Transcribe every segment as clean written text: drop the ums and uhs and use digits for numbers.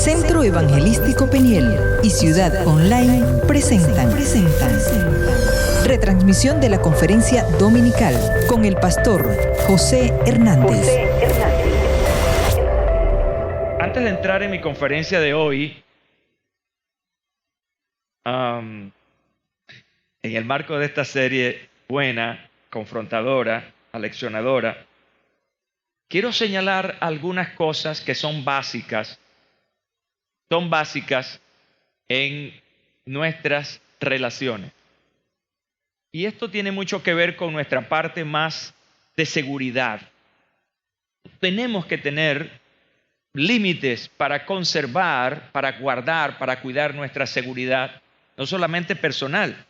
Centro Evangelístico Peniel y Ciudad Online presentan retransmisión de la conferencia dominical con el pastor José Hernández. Antes de entrar en mi conferencia de hoy, en el marco de esta serie buena, confrontadora, aleccionadora, quiero señalar algunas cosas que son básicas en nuestras relaciones. Y esto tiene mucho que ver con nuestra parte más de seguridad. Tenemos que tener límites para conservar, para guardar, para cuidar nuestra seguridad, no solamente personal,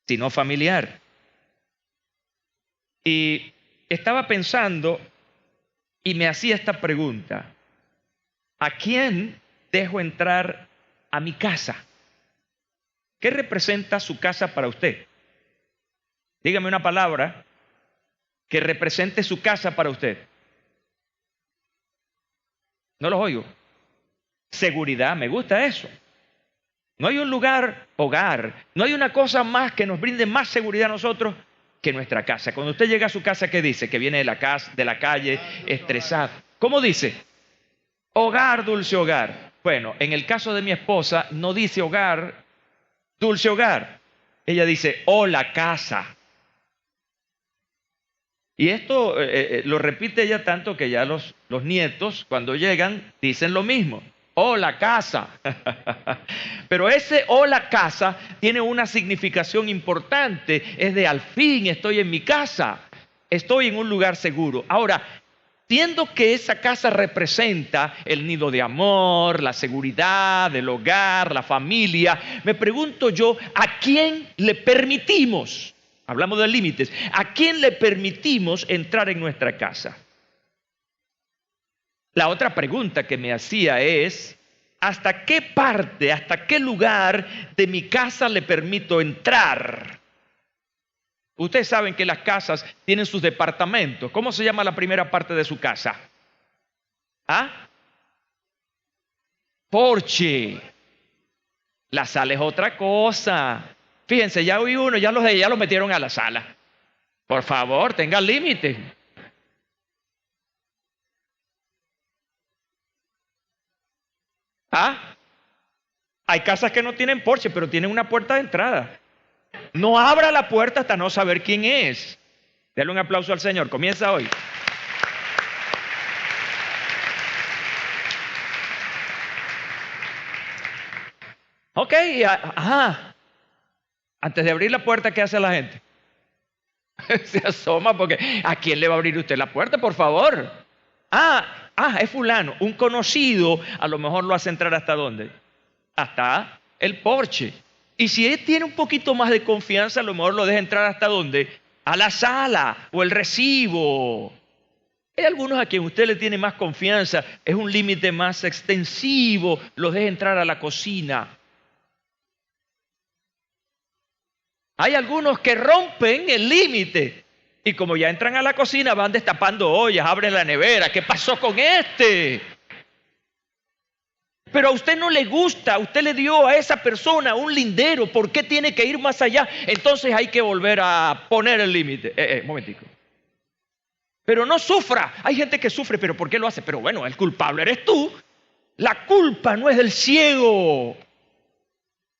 sino familiar. Y estaba pensando y me hacía esta pregunta: ¿a quién dejo entrar a mi casa? ¿Qué representa su casa para usted? Dígame una palabra que represente su casa para usted. No los oigo. Seguridad, me gusta eso. No hay un lugar, hogar, no hay una cosa más que nos brinde más seguridad a nosotros que nuestra casa. Cuando usted llega a su casa, ¿qué dice? Que viene de la casa, de la calle, estresado. ¿Cómo dice? Hogar, dulce hogar. Bueno, en el caso de mi esposa, no dice hogar, dulce hogar. Ella dice, la casa. Y esto lo repite ella tanto que ya los nietos, cuando llegan, dicen lo mismo. La casa. Pero ese la casa tiene una significación importante. Es de al fin estoy en mi casa. Estoy en un lugar seguro. Ahora, siendo que esa casa representa el nido de amor, la seguridad, el hogar, la familia, me pregunto yo, ¿a quién le permitimos? Hablamos de límites. ¿A quién le permitimos entrar en nuestra casa? La otra pregunta que me hacía es, ¿hasta qué parte, hasta qué lugar de mi casa le permito entrar? Ustedes saben que las casas tienen sus departamentos. ¿Cómo se llama la primera parte de su casa? Porche. La sala es otra cosa. Fíjense, ya oí uno, ya los metieron a la sala. Por favor, tengan límite. Hay casas que no tienen porche, pero tienen una puerta de entrada. No abra la puerta hasta no saber quién es. Dale un aplauso al Señor. Comienza hoy. Ok, antes de abrir la puerta, ¿qué hace la gente? Se asoma porque ¿a quién le va a abrir usted la puerta, por favor? Es fulano, un conocido, a lo mejor lo hace entrar ¿hasta dónde? Hasta el porche. Y si él tiene un poquito más de confianza, a lo mejor lo deja entrar ¿hasta dónde? A la sala o el recibo. Hay algunos a quien usted le tiene más confianza, es un límite más extensivo, los deja entrar a la cocina. Hay algunos que rompen el límite y como ya entran a la cocina van destapando ollas, abren la nevera. ¿Qué pasó con este? Pero a usted no le gusta, usted le dio a esa persona un lindero. ¿Por qué tiene que ir más allá? Entonces hay que volver a poner el límite. Momentico. Pero no sufra. Hay gente que sufre, pero ¿por qué lo hace? Pero bueno, el culpable eres tú. La culpa no es del ciego.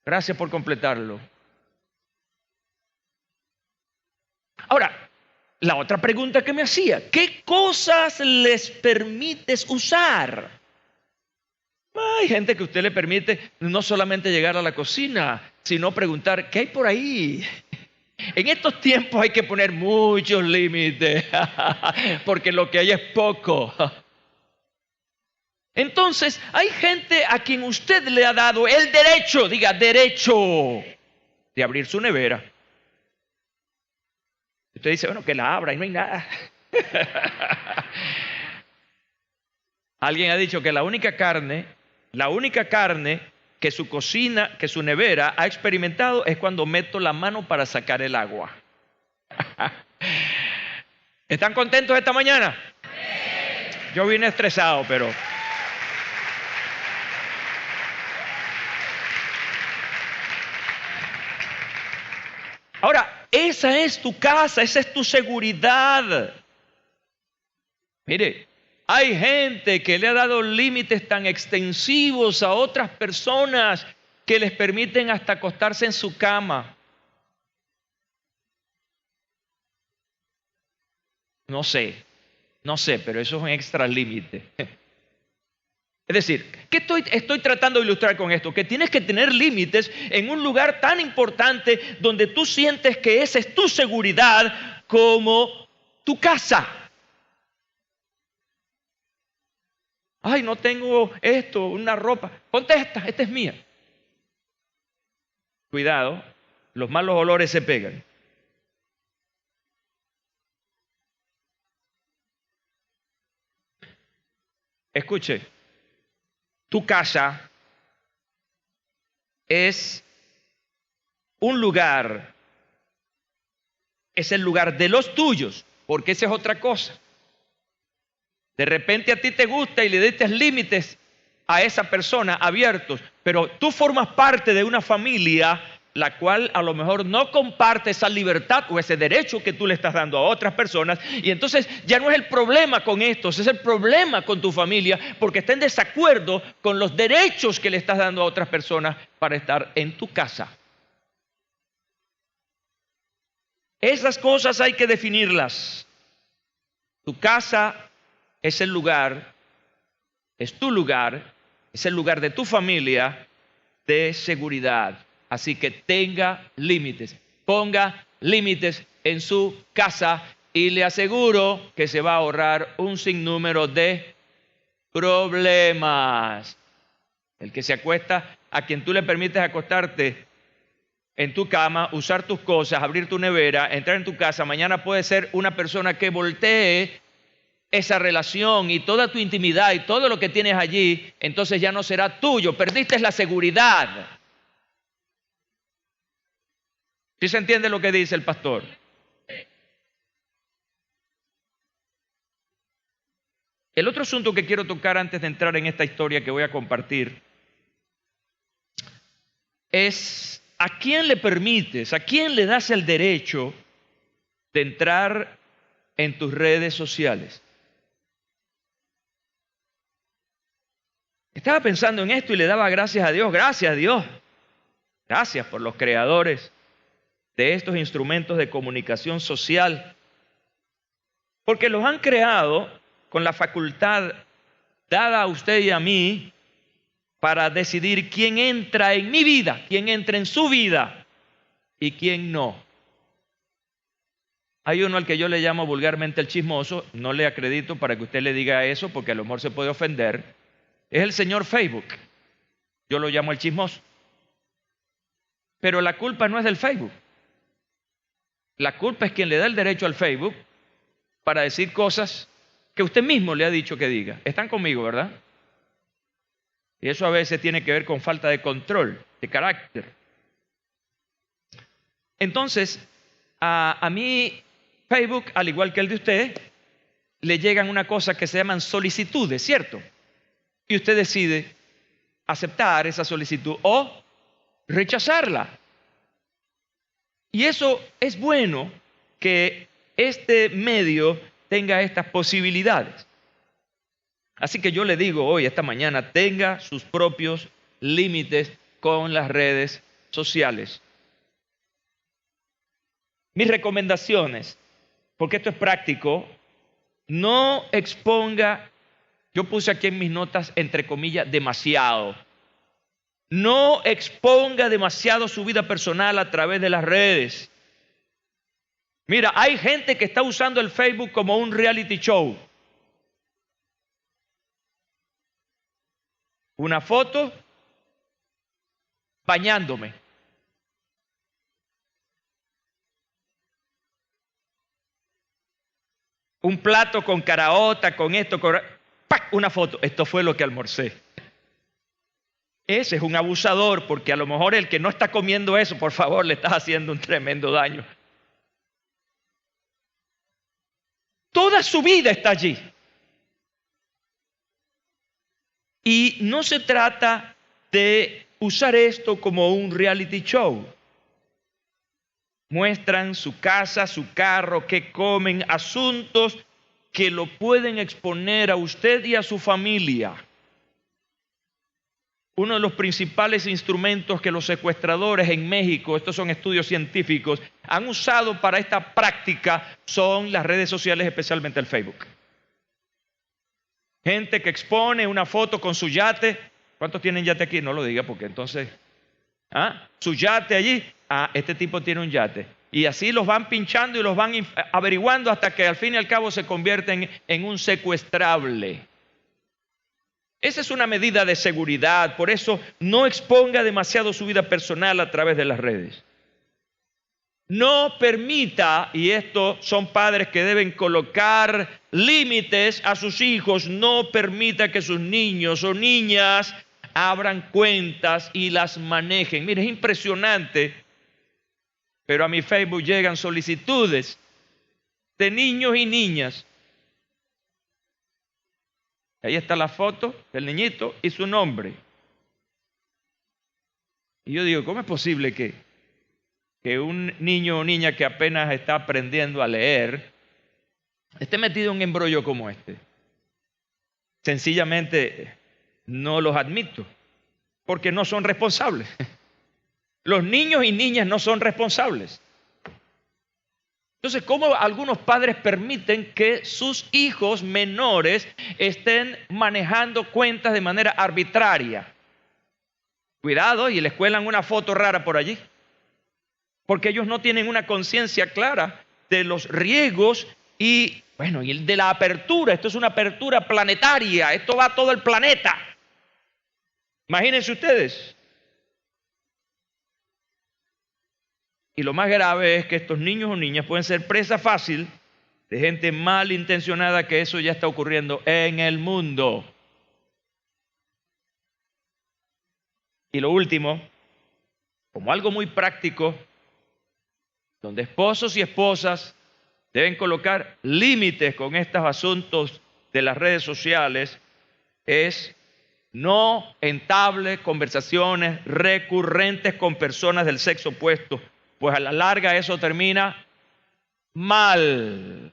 Gracias por completarlo. Ahora, la otra pregunta que me hacía, ¿qué cosas les permites usar? Hay gente que usted le permite no solamente llegar a la cocina, sino preguntar, ¿qué hay por ahí? En estos tiempos hay que poner muchos límites, porque lo que hay es poco. Entonces, hay gente a quien usted le ha dado el derecho, diga derecho, de abrir su nevera. Usted dice, bueno, que la abra y no hay nada. Alguien ha dicho que la única carne que su cocina, que su nevera ha experimentado es cuando meto la mano para sacar el agua. ¿Están contentos esta mañana? Yo vine estresado, pero esa es tu casa, esa es tu seguridad. Mire, hay gente que le ha dado límites tan extensivos a otras personas que les permiten hasta acostarse en su cama. No sé, pero eso es un extra límite. Es decir, ¿qué estoy tratando de ilustrar con esto? Que tienes que tener límites en un lugar tan importante donde tú sientes que esa es tu seguridad como tu casa. Ay, no tengo esto, una ropa. Ponte esta es mía. Cuidado, los malos olores se pegan. Escuche, tu casa es un lugar, es el lugar de los tuyos, porque esa es otra cosa. De repente a ti te gusta y le diste límites a esa persona abiertos, pero tú formas parte de una familia la cual a lo mejor no comparte esa libertad o ese derecho que tú le estás dando a otras personas, y entonces ya no es el problema con estos, es el problema con tu familia, porque está en desacuerdo con los derechos que le estás dando a otras personas para estar en tu casa. Esas cosas hay que definirlas. Tu casa es el lugar, es tu lugar, es el lugar de tu familia de seguridad. Así que tenga límites, ponga límites en su casa y le aseguro que se va a ahorrar un sinnúmero de problemas. El que se acuesta, a quien tú le permites acostarte en tu cama, usar tus cosas, abrir tu nevera, entrar en tu casa, mañana puede ser una persona que voltee esa relación y toda tu intimidad y todo lo que tienes allí, entonces ya no será tuyo, perdiste la seguridad. ¿Sí se entiende lo que dice el pastor? El otro asunto que quiero tocar antes de entrar en esta historia que voy a compartir es a quién le permites, a quién le das el derecho de entrar en tus redes sociales. Estaba pensando en esto y le daba gracias a Dios, gracias por los creadores de estos instrumentos de comunicación social, porque los han creado con la facultad dada a usted y a mí para decidir quién entra en mi vida, quién entra en su vida y quién no. Hay uno al que yo le llamo vulgarmente el chismoso, no le acredito para que usted le diga eso porque a lo mejor se puede ofender. Es el señor Facebook, yo lo llamo el chismoso. Pero la culpa no es del Facebook. La culpa es quien le da el derecho al Facebook para decir cosas que usted mismo le ha dicho que diga. Están conmigo, ¿verdad? Y eso a veces tiene que ver con falta de control, de carácter. Entonces, a mí Facebook, al igual que el de usted, le llegan una cosa que se llaman solicitudes, ¿cierto? Y usted decide aceptar esa solicitud o rechazarla. Y eso es bueno que este medio tenga estas posibilidades. Así que yo le digo hoy, esta mañana, tenga sus propios límites con las redes sociales. Mis recomendaciones, porque esto es práctico, no exponga, yo puse aquí en mis notas, entre comillas, demasiado. No exponga demasiado su vida personal a través de las redes. Mira, hay gente que está usando el Facebook como un reality show. Una foto bañándome. Un plato con caraota, con esto, ¡pac! Una foto. Esto fue lo que almorcé. Ese es un abusador, porque a lo mejor el que no está comiendo eso, por favor, le estás haciendo un tremendo daño. Toda su vida está allí. Y no se trata de usar esto como un reality show. muestran su casa, su carro, qué comen, asuntos que lo pueden exponer a usted y a su familia. Uno de los principales instrumentos que los secuestradores en México, estos son estudios científicos, han usado para esta práctica son las redes sociales, especialmente el Facebook. Gente que expone una foto con su yate. ¿Cuántos tienen yate aquí? No lo diga porque entonces... su yate allí. Este tipo tiene un yate. Y así los van pinchando y los van averiguando hasta que al fin y al cabo se convierten en un secuestrable. Esa es una medida de seguridad. Por eso no exponga demasiado su vida personal a través de las redes. No permita, y estos son padres que deben colocar límites a sus hijos, no permita que sus niños o niñas abran cuentas y las manejen. Mire, es impresionante, pero a mi Facebook llegan solicitudes de niños y niñas. Ahí está la foto del niñito y su nombre. Y yo digo, ¿cómo es posible que un niño o niña que apenas está aprendiendo a leer esté metido en un embrollo como este? Sencillamente no los admito, porque no son responsables. Los niños y niñas no son responsables. Entonces, ¿cómo algunos padres permiten que sus hijos menores estén manejando cuentas de manera arbitraria? Cuidado, y les cuelan una foto rara por allí. Porque ellos no tienen una conciencia clara de los riesgos y de la apertura. Esto es una apertura planetaria. Esto va a todo el planeta. Imagínense ustedes. Y lo más grave es que estos niños o niñas pueden ser presa fácil de gente malintencionada, que eso ya está ocurriendo en el mundo. Y lo último, como algo muy práctico, donde esposos y esposas deben colocar límites con estos asuntos de las redes sociales, es no entable conversaciones recurrentes con personas del sexo opuesto, pues a la larga eso termina mal.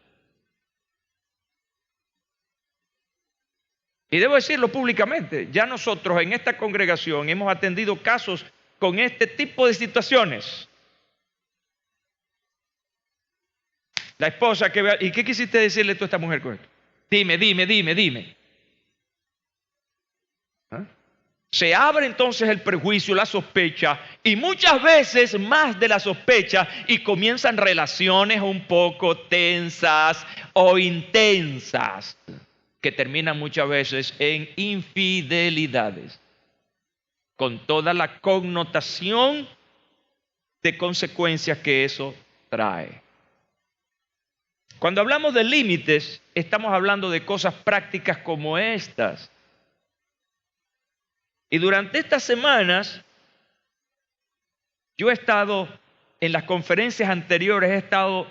Y debo decirlo públicamente, ya nosotros en esta congregación hemos atendido casos con este tipo de situaciones. La esposa que ve, ¿y qué quisiste decirle tú a esta mujer con esto? Dime. Se abre entonces el prejuicio, la sospecha, y muchas veces más de la sospecha, y comienzan relaciones un poco tensas o intensas, que terminan muchas veces en infidelidades, con toda la connotación de consecuencias que eso trae. Cuando hablamos de límites, estamos hablando de cosas prácticas como estas. Y durante estas semanas, yo he estado en las conferencias anteriores, he estado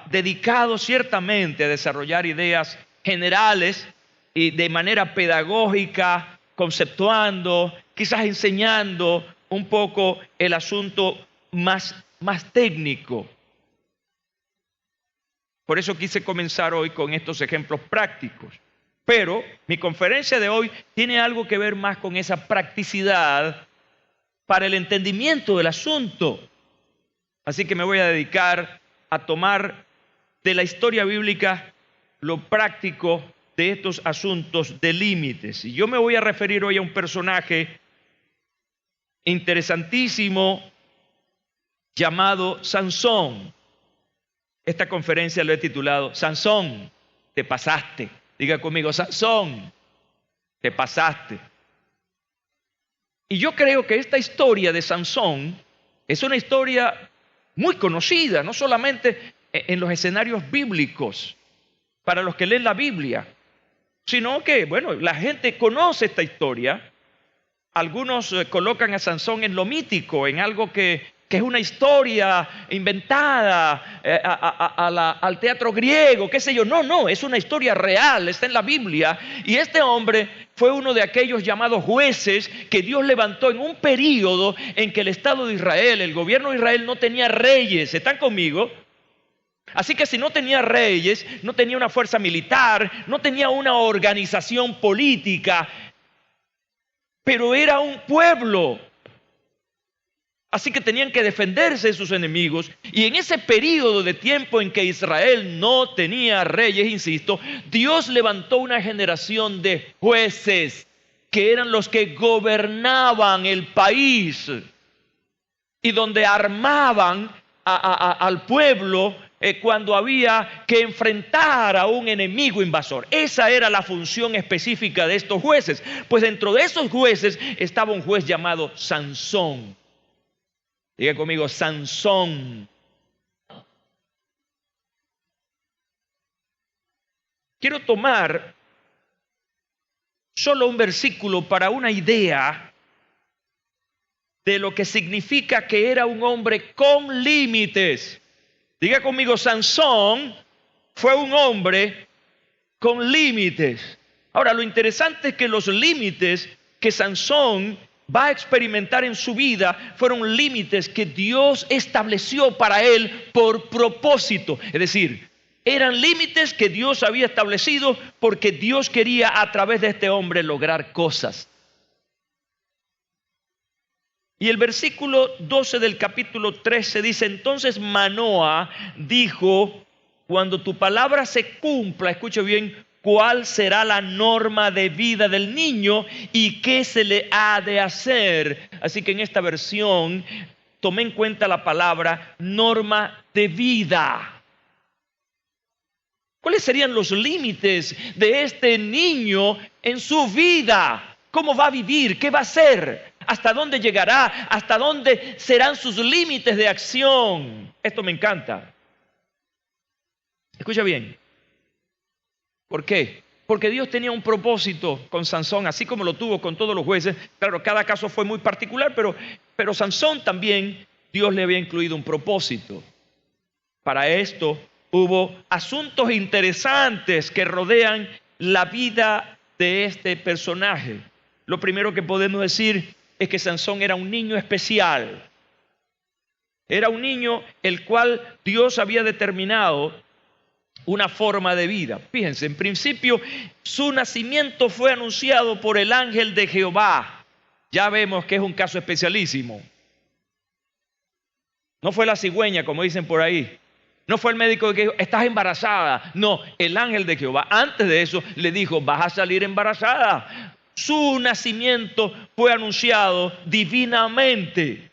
dedicado ciertamente a desarrollar ideas generales y de manera pedagógica, conceptuando, quizás enseñando un poco el asunto más técnico. Por eso quise comenzar hoy con estos ejemplos prácticos. Pero mi conferencia de hoy tiene algo que ver más con esa practicidad para el entendimiento del asunto. Así que me voy a dedicar a tomar de la historia bíblica lo práctico de estos asuntos de límites. Y yo me voy a referir hoy a un personaje interesantísimo llamado Sansón. Esta conferencia lo he titulado Sansón, te pasaste. Diga conmigo, Sansón, te pasaste. Y yo creo que esta historia de Sansón es una historia muy conocida, no solamente en los escenarios bíblicos, para los que leen la Biblia, sino que, la gente conoce esta historia. Algunos colocan a Sansón en lo mítico, en algo que que es una historia inventada al teatro griego, qué sé yo. No, es una historia real, está en la Biblia. Y este hombre fue uno de aquellos llamados jueces que Dios levantó en un período en que el Estado de Israel, el gobierno de Israel, no tenía reyes. ¿Están conmigo? Así que si no tenía reyes, no tenía una fuerza militar, no tenía una organización política, pero era un pueblo. Así que tenían que defenderse de sus enemigos. Y en ese periodo de tiempo en que Israel no tenía reyes, insisto, Dios levantó una generación de jueces que eran los que gobernaban el país y donde armaban al pueblo cuando había que enfrentar a un enemigo invasor. Esa era la función específica de estos jueces. Pues dentro de esos jueces estaba un juez llamado Sansón. Diga conmigo, Sansón. Quiero tomar solo un versículo para una idea de lo que significa que era un hombre con límites. Diga conmigo, Sansón fue un hombre con límites. Ahora, lo interesante es que los límites que Sansón va a experimentar en su vida fueron límites que Dios estableció para él por propósito. Es decir, eran límites que Dios había establecido porque Dios quería a través de este hombre lograr cosas. Y el versículo 12 del capítulo 13 dice: entonces Manoa dijo, cuando tu palabra se cumpla, escuche bien, ¿cuál será la norma de vida del niño y qué se le ha de hacer? Así que en esta versión tomé en cuenta la palabra norma de vida. ¿Cuáles serían los límites de este niño en su vida? ¿Cómo va a vivir? ¿Qué va a hacer? ¿Hasta dónde llegará? ¿Hasta dónde serán sus límites de acción? Esto me encanta. Escucha bien. ¿Por qué? Porque Dios tenía un propósito con Sansón, así como lo tuvo con todos los jueces. Claro, cada caso fue muy particular, pero Sansón también, Dios le había incluido un propósito. Para esto hubo asuntos interesantes que rodean la vida de este personaje. Lo primero que podemos decir es que Sansón era un niño especial. Era un niño el cual Dios había determinado una forma de vida. Fíjense, en principio su nacimiento fue anunciado por el ángel de Jehová. Ya vemos que es un caso especialísimo. No fue la cigüeña, como dicen por ahí. No fue el médico que dijo, estás embarazada. No, el ángel de Jehová, antes de eso, le dijo, vas a salir embarazada. Su nacimiento fue anunciado divinamente.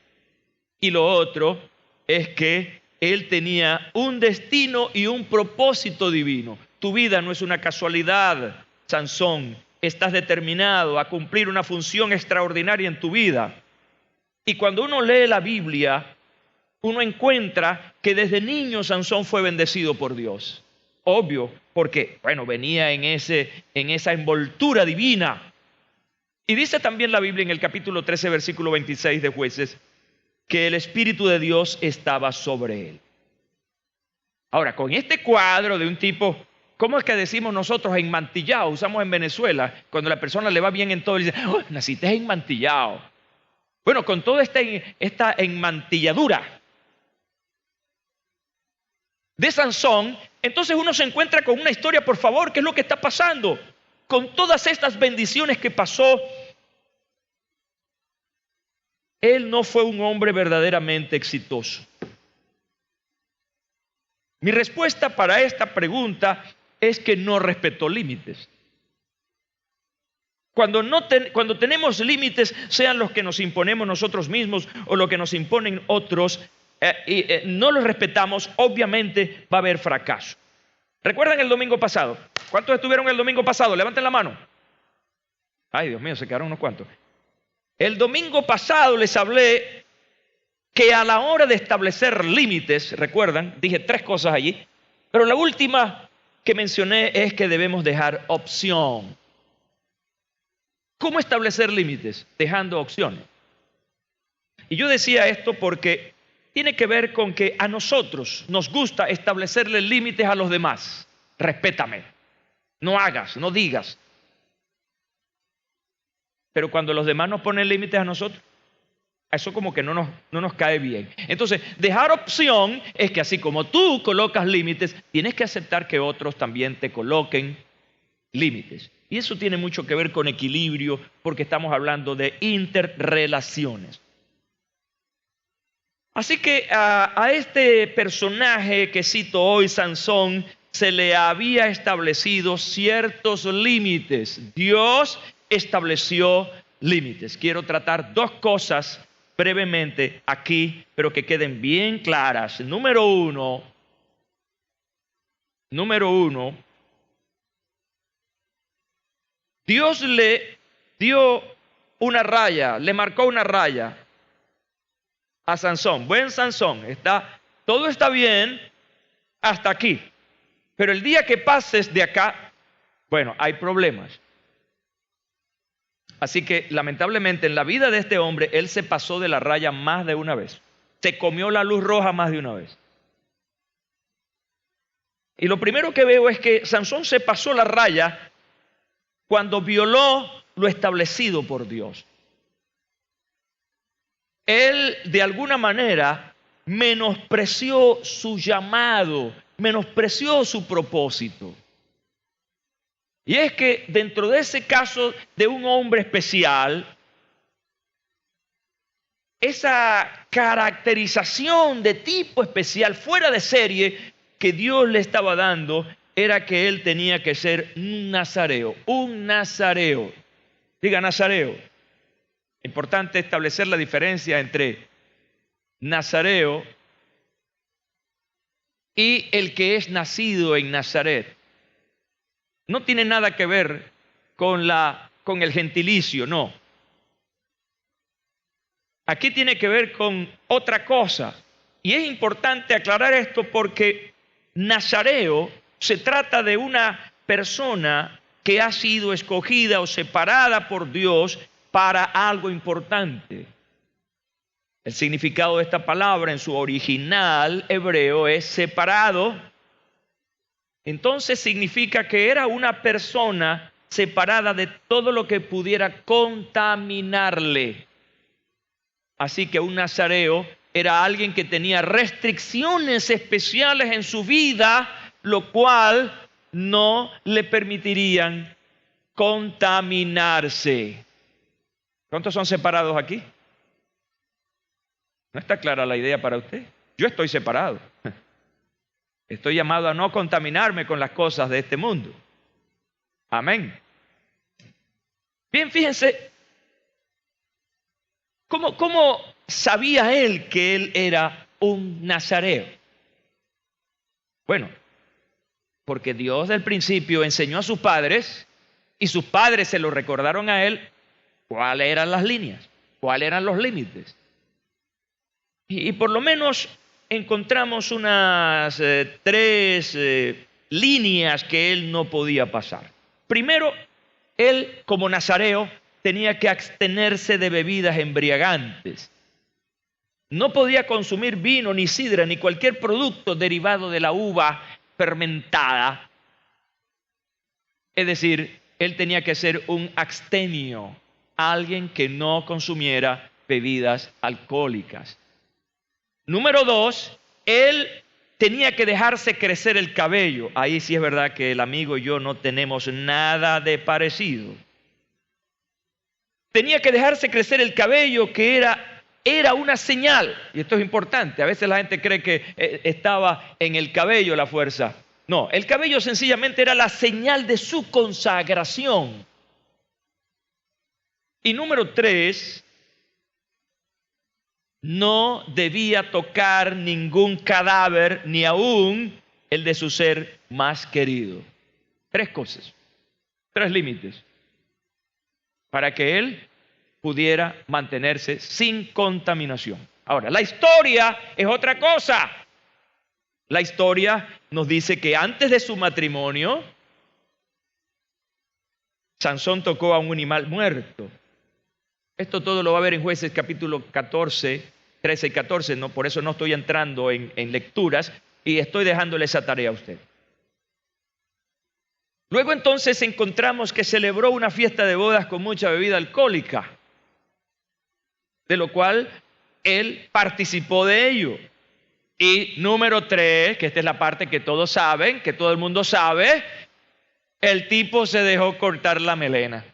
Y lo otro es que él tenía un destino y un propósito divino. Tu vida no es una casualidad, Sansón. Estás determinado a cumplir una función extraordinaria en tu vida. Y cuando uno lee la Biblia, uno encuentra que desde niño Sansón fue bendecido por Dios. Obvio, porque, venía en esa envoltura divina. Y dice también la Biblia en el capítulo 13, versículo 26 de Jueces, que el Espíritu de Dios estaba sobre él. Ahora, con este cuadro de un tipo, ¿cómo es que decimos nosotros enmantillado? Usamos en Venezuela, cuando a la persona le va bien en todo, le dice, oh, naciste enmantillado. Bueno, con toda esta enmantilladura de Sansón, entonces uno se encuentra con una historia, por favor, ¿qué es lo que está pasando? Con todas estas bendiciones que pasó, él no fue un hombre verdaderamente exitoso. Mi respuesta para esta pregunta es que no respetó límites. Cuando tenemos límites, sean los que nos imponemos nosotros mismos o los que nos imponen otros, y no los respetamos, obviamente va a haber fracaso. ¿Recuerdan el domingo pasado? ¿Cuántos estuvieron el domingo pasado? Levanten la mano. Ay, Dios mío, se quedaron unos cuantos. El domingo pasado les hablé que a la hora de establecer límites, recuerdan, dije 3 cosas allí, pero la última que mencioné es que debemos dejar opción. ¿Cómo establecer límites? Dejando opciones. Y yo decía esto porque tiene que ver con que a nosotros nos gusta establecerle límites a los demás. Respétame, no hagas, no digas. Pero cuando los demás nos ponen límites a nosotros, eso como que no nos cae bien. Entonces, dejar opción es que así como tú colocas límites, tienes que aceptar que otros también te coloquen límites. Y eso tiene mucho que ver con equilibrio, porque estamos hablando de interrelaciones. Así que a este personaje que cito hoy, Sansón, se le había establecido ciertos límites. Dios estableció límites. Quiero tratar dos cosas brevemente aquí, pero que queden bien claras. Número uno, Dios le dio una raya, le marcó una raya a Sansón. Buen Sansón, todo está bien hasta aquí. Pero el día que pases de acá, bueno, hay problemas. Así que lamentablemente en la vida de este hombre, él se pasó de la raya más de una vez. Se comió la luz roja más de una vez. Y lo primero que veo es que Sansón se pasó la raya cuando violó lo establecido por Dios. Él de alguna manera menospreció su llamado, menospreció su propósito. Y es que dentro de ese caso de un hombre especial, esa caracterización de tipo especial fuera de serie que Dios le estaba dando era que él tenía que ser un nazareo, Diga nazareo. Importante establecer la diferencia entre nazareo y el que es nacido en Nazaret. No tiene nada que ver con el gentilicio, no. Aquí tiene que ver con otra cosa. Y es importante aclarar esto porque nazareo se trata de una persona que ha sido escogida o separada por Dios para algo importante. El significado de esta palabra en su original hebreo es separado. Entonces significa que era una persona separada de todo lo que pudiera contaminarle. Así que un nazareo era alguien que tenía restricciones especiales en su vida, lo cual no le permitirían contaminarse. ¿Cuántos son separados aquí? ¿No está clara la idea para usted? Yo estoy separado. Estoy llamado a no contaminarme con las cosas de este mundo. Amén. Bien, fíjense, ¿cómo sabía él que él era un nazareo? Bueno, porque Dios del principio enseñó a sus padres y sus padres se lo recordaron a él cuáles eran las líneas, cuáles eran los límites. Y por lo menos encontramos unas tres líneas que él no podía pasar. Primero, él como nazareo tenía que abstenerse de bebidas embriagantes. No podía consumir vino, ni sidra, ni cualquier producto derivado de la uva fermentada. Es decir, él tenía que ser un abstemio, alguien que no consumiera bebidas alcohólicas. Número dos, él tenía que dejarse crecer el cabello. Ahí sí es verdad que el amigo y yo no tenemos nada de parecido. Tenía que dejarse crecer el cabello, que era una señal. Y esto es importante. A veces la gente cree que estaba en el cabello la fuerza. No, el cabello sencillamente era la señal de su consagración. Y número tres, no debía tocar ningún cadáver, ni aún el de su ser más querido. Tres cosas, tres límites, para que él pudiera mantenerse sin contaminación. Ahora, la historia es otra cosa. La historia nos dice que antes de su matrimonio, Sansón tocó a un animal muerto. Esto todo lo va a ver en Jueces capítulo 14 13 y 14, no, por eso no estoy entrando en lecturas y estoy dejándole esa tarea a usted. Luego entonces encontramos que celebró una fiesta de bodas con mucha bebida alcohólica, de lo cual él participó de ello. Y número 3, que esta es la parte que todos saben, que todo el mundo sabe, el tipo se dejó cortar la melena.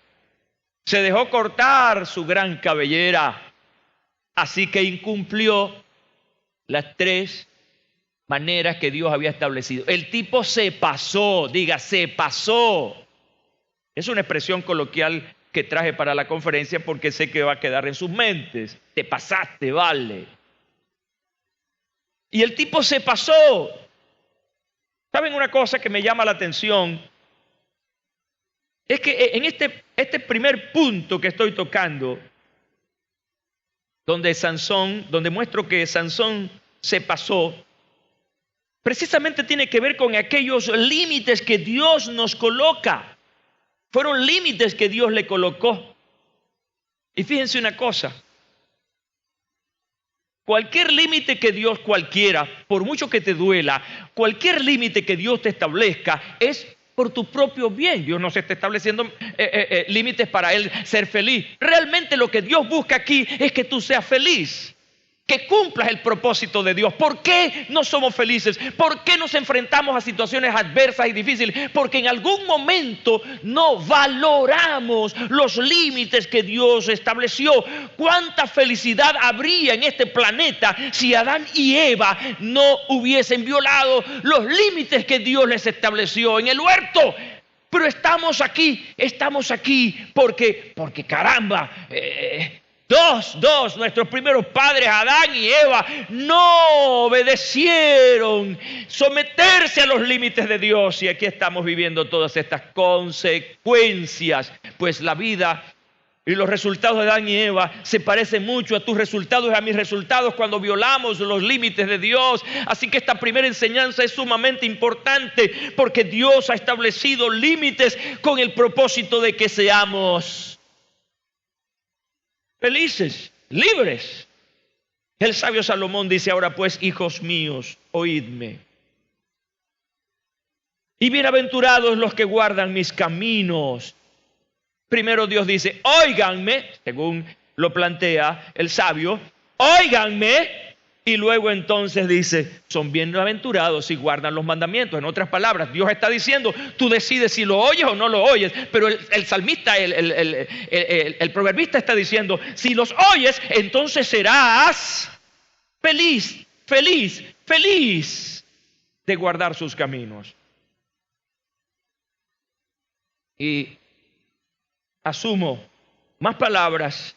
Se dejó cortar su gran cabellera. Así que incumplió las 3 maneras que Dios había establecido. El tipo se pasó, diga, se pasó. Es una expresión coloquial que traje para la conferencia porque sé que va a quedar en sus mentes. Te pasaste, vale. Y el tipo se pasó. ¿Saben una cosa que me llama la atención? Es que en este primer punto que estoy tocando, donde muestro que Sansón se pasó, precisamente tiene que ver con aquellos límites que Dios nos coloca. Fueron límites que Dios le colocó. Y fíjense una cosa. Cualquier límite que Dios, cualquiera, por mucho que te duela, cualquier límite que Dios te establezca es por tu propio bien. Dios no se está estableciendo límites para Él ser feliz. Realmente lo que Dios busca aquí es que tú seas feliz. Que cumplas el propósito de Dios. ¿Por qué no somos felices? ¿Por qué nos enfrentamos a situaciones adversas y difíciles? Porque en algún momento no valoramos los límites que Dios estableció. ¿Cuánta felicidad habría en este planeta si Adán y Eva no hubiesen violado los límites que Dios les estableció en el huerto? Pero estamos aquí porque caramba, nuestros primeros padres, Adán y Eva, no obedecieron someterse a los límites de Dios. Y aquí estamos viviendo todas estas consecuencias. Pues la vida y los resultados de Adán y Eva se parecen mucho a tus resultados y a mis resultados cuando violamos los límites de Dios. Así que esta primera enseñanza es sumamente importante porque Dios ha establecido límites con el propósito de que seamos felices, libres. El sabio Salomón dice: ahora pues, hijos míos, oídme. Y bienaventurados los que guardan mis caminos. Primero Dios dice: óiganme, según lo plantea el sabio, óiganme. Y luego entonces dice: son bienaventurados si guardan los mandamientos. En otras palabras, Dios está diciendo: tú decides si lo oyes o no lo oyes. Pero el salmista, el proverbista está diciendo: si los oyes, entonces serás feliz, feliz, feliz de guardar sus caminos. Y asumo más palabras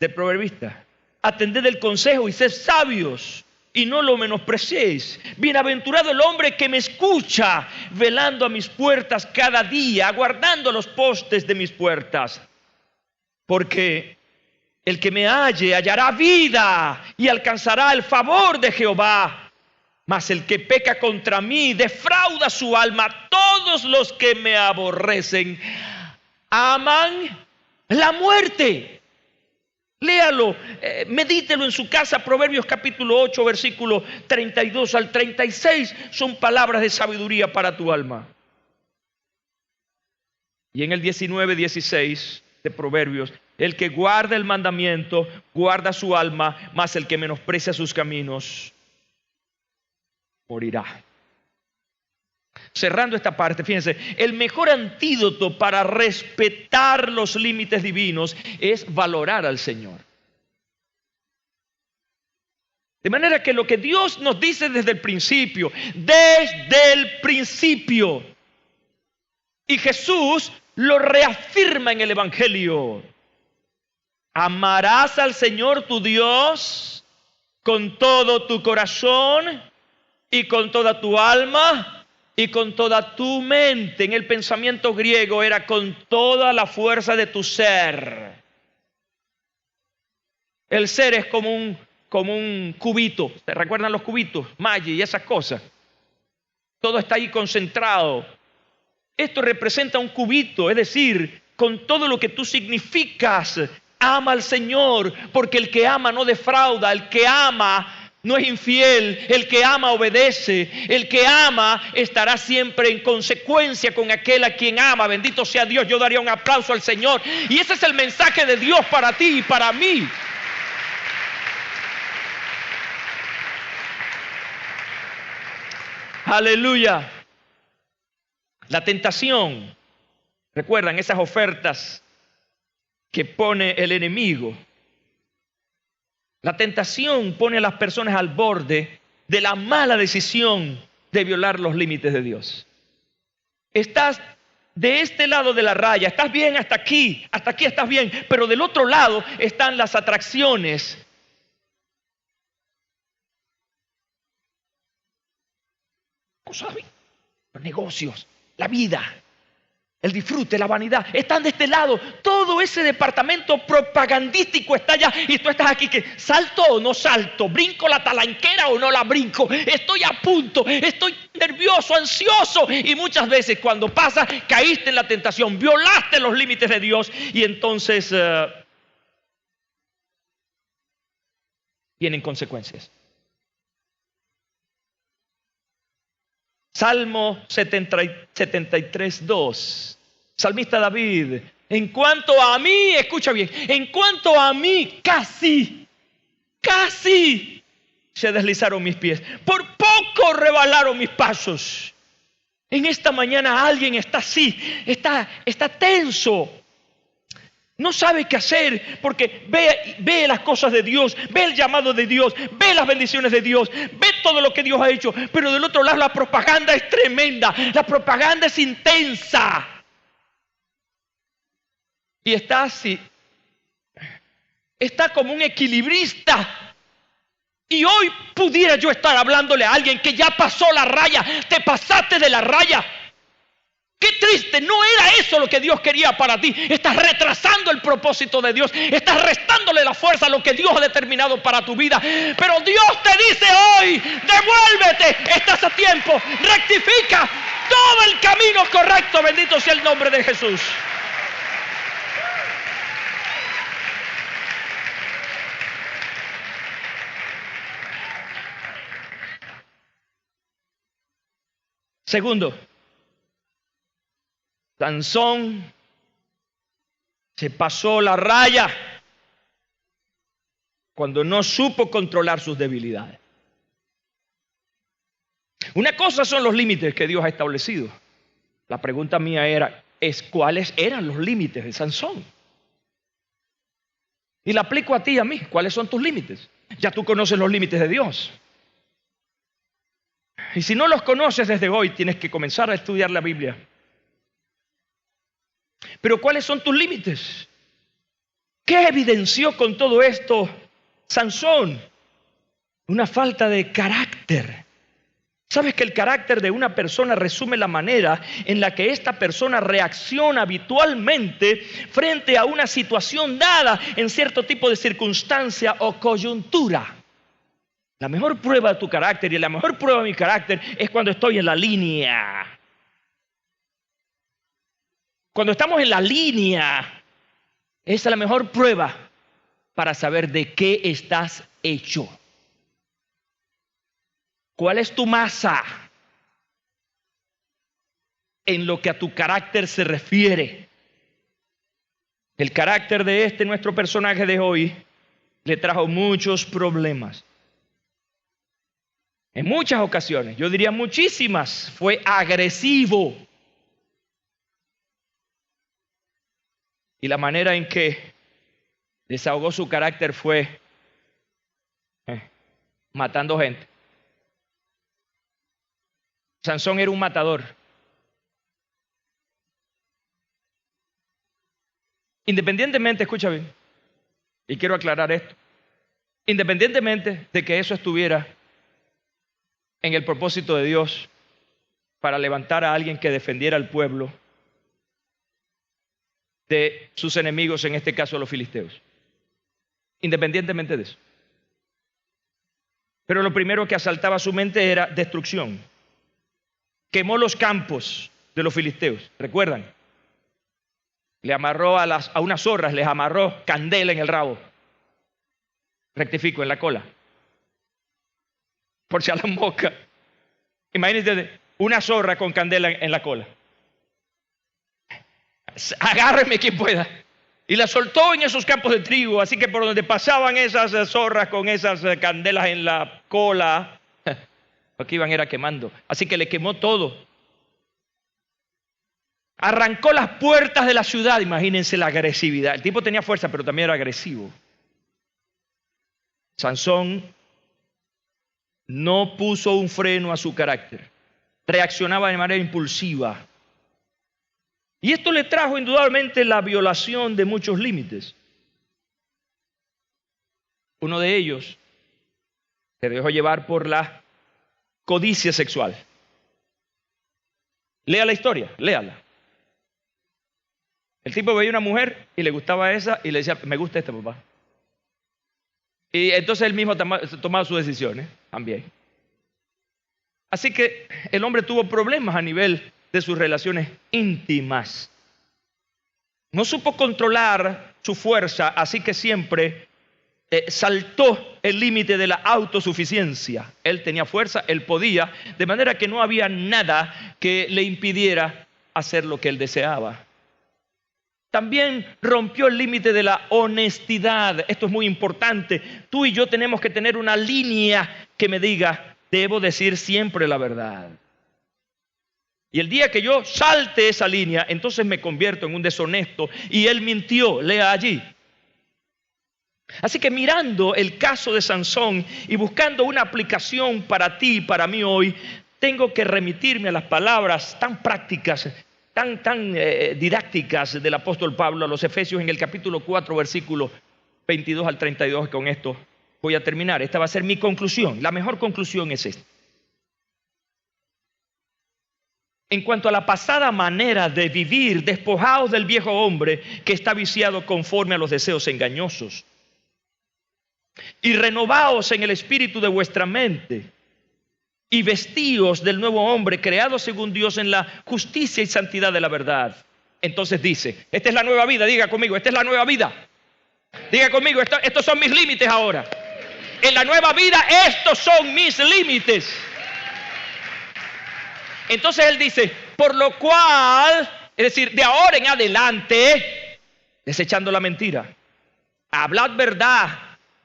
del proverbista: atended el consejo y sed sabios, y no lo menospreciéis. Bienaventurado el hombre que me escucha, velando a mis puertas cada día, guardando los postes de mis puertas. Porque el que me halle hallará vida y alcanzará el favor de Jehová. Mas el que peca contra mí defrauda su alma. Todos los que me aborrecen aman la muerte. Léalo, medítelo en su casa. Proverbios capítulo 8, versículo 32 al 36. Son palabras de sabiduría para tu alma. Y en el 19, 16 de Proverbios: el que guarda el mandamiento, guarda su alma, mas el que menosprecia sus caminos, morirá. Cerrando esta parte, fíjense, el mejor antídoto para respetar los límites divinos es valorar al Señor. De manera que lo que Dios nos dice desde el principio, y Jesús lo reafirma en el Evangelio: amarás al Señor tu Dios con todo tu corazón y con toda tu alma y con toda tu mente. En el pensamiento griego era con toda la fuerza de tu ser. El ser es como un cubito. ¿Se recuerdan los cubitos? Maggi y esas cosas. Todo está ahí concentrado. Esto representa un cubito, es decir, con todo lo que tú significas Ama al Señor, porque el que ama no defrauda, el que ama no es infiel, el que ama obedece, el que ama estará siempre en consecuencia con aquel a quien ama. Bendito sea Dios. Yo daría un aplauso al Señor. Y ese es el mensaje de Dios para ti y para mí. Aleluya. La tentación, recuerdan esas ofertas que pone el enemigo. La tentación pone a las personas al borde de la mala decisión de violar los límites de Dios. Estás de este lado de la raya, estás bien hasta aquí estás bien, pero del otro lado están las atracciones. Los negocios, la vida, el disfrute, la vanidad, están de este lado. Todo ese departamento propagandístico está allá y tú estás aquí que salto o no salto, brinco la talanquera o no la brinco, estoy a punto, estoy nervioso, ansioso, y muchas veces cuando pasa caíste en la tentación, violaste los límites de Dios y entonces vienen consecuencias. Salmo 73:2. Salmista David, en cuanto a mí, escucha bien, en cuanto a mí, casi se deslizaron mis pies. Por poco rebalaron mis pasos. En esta mañana alguien está así, está tenso. No sabe qué hacer porque ve las cosas de Dios, ve el llamado de Dios, ve las bendiciones de Dios, ve todo lo que Dios ha hecho. Pero del otro lado la propaganda es tremenda, la propaganda es intensa. Y está así, está como un equilibrista. Y hoy pudiera yo estar hablándole a alguien que ya pasó la raya, te pasaste de la raya. Qué triste, no era eso lo que Dios quería para ti. Estás retrasando el propósito de Dios. Estás restándole la fuerza a lo que Dios ha determinado para tu vida. Pero Dios te dice hoy, devuélvete, estás a tiempo, rectifica todo el camino correcto. Bendito sea el nombre de Jesús. Segundo, Sansón se pasó la raya cuando no supo controlar sus debilidades. Una cosa son los límites que Dios ha establecido. La pregunta mía es ¿cuáles eran los límites de Sansón? Y la aplico a ti y a mí. ¿Cuáles son tus límites? Ya tú conoces los límites de Dios. Y si no los conoces desde hoy, tienes que comenzar a estudiar la Biblia. Pero ¿cuáles son tus límites? ¿Qué evidenció con todo esto Sansón? Una falta de carácter. ¿Sabes que el carácter de una persona resume la manera en la que esta persona reacciona habitualmente frente a una situación dada en cierto tipo de circunstancia o coyuntura? La mejor prueba de tu carácter y la mejor prueba de mi carácter es cuando estoy en la línea. Cuando estamos en la línea, esa es la mejor prueba para saber de qué estás hecho. ¿Cuál es tu masa en lo que a tu carácter se refiere? El carácter de nuestro personaje de hoy, le trajo muchos problemas. En muchas ocasiones, yo diría muchísimas, fue agresivo. Y la manera en que desahogó su carácter fue matando gente. Sansón era un matador. Independientemente, escucha bien, y quiero aclarar esto, independientemente de que eso estuviera en el propósito de Dios para levantar a alguien que defendiera al pueblo de sus enemigos, en este caso los filisteos. Independientemente de eso. Pero lo primero que asaltaba su mente era destrucción. Quemó los campos de los filisteos, ¿recuerdan? Le amarró a unas zorras, les amarró candela en el rabo. Rectifico, en la cola. Por si a la mosca. Imagínense una zorra con candela en la cola. Agárreme quien pueda. Y la soltó en esos campos de trigo, así que por donde pasaban esas zorras con esas candelas en la cola, lo que iban era quemando. Así que le quemó todo. Arrancó las puertas de la ciudad. Imagínense la agresividad. El tipo tenía fuerza, pero también era agresivo. Sansón no puso un freno a su carácter. Reaccionaba de manera impulsiva. Y esto le trajo indudablemente la violación de muchos límites. Uno de ellos se dejó llevar por la codicia sexual. Lea la historia, léala. El tipo veía una mujer y le gustaba esa y le decía, me gusta esta, papá. Y entonces él mismo tomaba sus decisiones también. Así que el hombre tuvo problemas a nivel de sus relaciones íntimas. No supo controlar su fuerza, así que siempre saltó el límite de la autosuficiencia. Él tenía fuerza, él podía, de manera que no había nada que le impidiera hacer lo que él deseaba. También rompió el límite de la honestidad. Esto es muy importante. Tú y yo tenemos que tener una línea que me diga, debo decir siempre la verdad. Y el día que yo salte esa línea, entonces me convierto en un deshonesto. Y él mintió, lea allí. Así que mirando el caso de Sansón y buscando una aplicación para ti y para mí hoy, tengo que remitirme a las palabras tan prácticas, tan didácticas del apóstol Pablo a los Efesios en el capítulo 4, versículos 22 al 32. Con esto voy a terminar. Esta va a ser mi conclusión. La mejor conclusión es esta. En cuanto a la pasada manera de vivir, despojados del viejo hombre que está viciado conforme a los deseos engañosos, y renovaos en el espíritu de vuestra mente, y vestíos del nuevo hombre creado según Dios en la justicia y santidad de la verdad. Entonces dice, esta es la nueva vida. Diga conmigo, esta es la nueva vida. Diga conmigo, estos son mis límites ahora. En la nueva vida, estos son mis límites. Entonces él dice, por lo cual, es decir, de ahora en adelante, desechando la mentira, hablad verdad,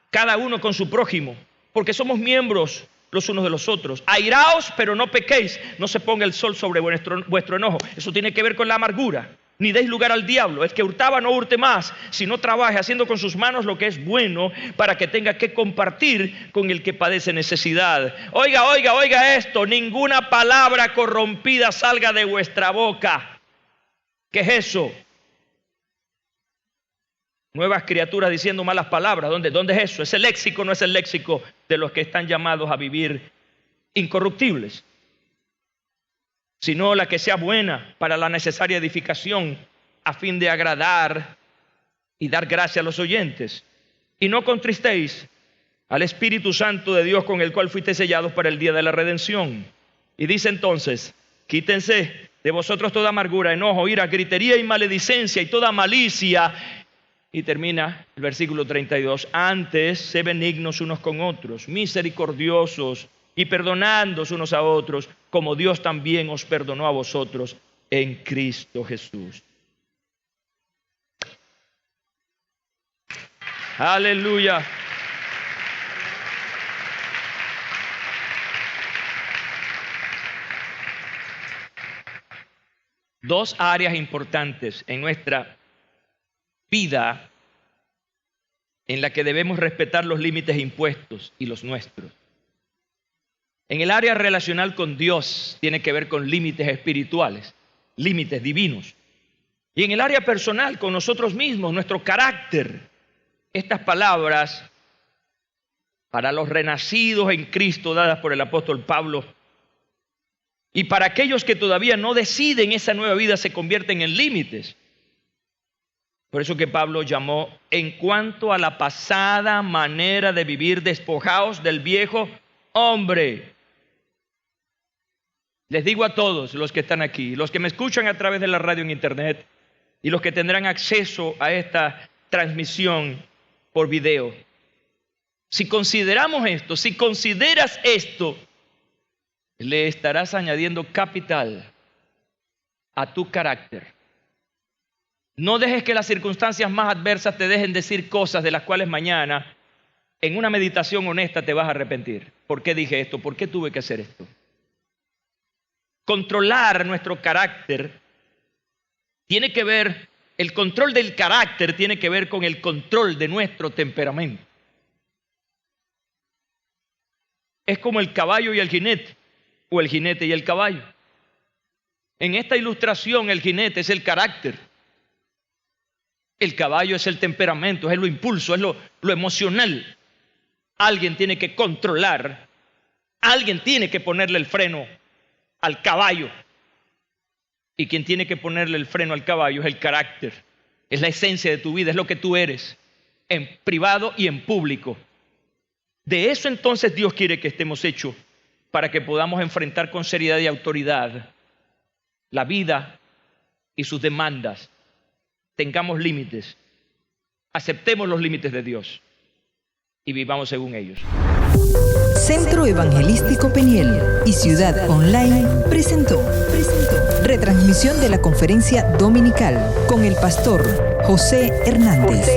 cada uno con su prójimo, porque somos miembros los unos de los otros. Airaos, pero no pequéis, no se ponga el sol sobre vuestro enojo. Eso tiene que ver con la amargura. Ni deis lugar al diablo. El que hurtaba no hurte más, sino trabaje haciendo con sus manos lo que es bueno, para que tenga que compartir con el que padece necesidad. Oiga esto, ninguna palabra corrompida salga de vuestra boca. ¿Qué es eso? Nuevas criaturas diciendo malas palabras. ¿Dónde es eso? Ese léxico no es el léxico de los que están llamados a vivir incorruptibles, sino la que sea buena para la necesaria edificación, a fin de agradar y dar gracia a los oyentes. Y no contristéis al Espíritu Santo de Dios, con el cual fuiste sellados para el día de la redención. Y dice entonces, quítense de vosotros toda amargura, enojo, ira, gritería y maledicencia y toda malicia. Y termina el versículo 32. Antes, sé benignos unos con otros, misericordiosos y perdonándoos unos a otros, como Dios también os perdonó a vosotros en Cristo Jesús. Aleluya. Dos áreas importantes en nuestra vida en la que debemos respetar los límites impuestos y los nuestros. En el área relacional con Dios tiene que ver con límites espirituales, límites divinos. Y en el área personal con nosotros mismos, nuestro carácter. Estas palabras para los renacidos en Cristo dadas por el apóstol Pablo, y para aquellos que todavía no deciden esa nueva vida, se convierten en límites. Por eso que Pablo llamó, en cuanto a la pasada manera de vivir, despojaos del viejo hombre. Les digo a todos los que están aquí, los que me escuchan a través de la radio en internet, y los que tendrán acceso a esta transmisión por video. Si consideramos esto, si consideras esto, le estarás añadiendo capital a tu carácter. No dejes que las circunstancias más adversas te dejen decir cosas de las cuales mañana, en una meditación honesta, te vas a arrepentir. ¿Por qué dije esto? ¿Por qué tuve que hacer esto? Controlar nuestro carácter tiene que ver, el control del carácter tiene que ver con el control de nuestro temperamento. Es como el caballo y el jinete, o el jinete y el caballo. En esta ilustración, el jinete es el carácter. El caballo es el temperamento, es lo impulso, es lo emocional. Alguien tiene que controlar, alguien tiene que ponerle el freno al caballo. Y quien tiene que ponerle el freno al caballo es el carácter. Es la esencia de tu vida, es lo que tú eres, en privado y en público. De eso entonces Dios quiere que estemos hechos para que podamos enfrentar con seriedad y autoridad la vida y sus demandas. Tengamos límites, aceptemos los límites de Dios y vivamos según ellos. Centro Evangelístico Peniel y Ciudad Online presentó retransmisión de la conferencia dominical con el pastor José Hernández.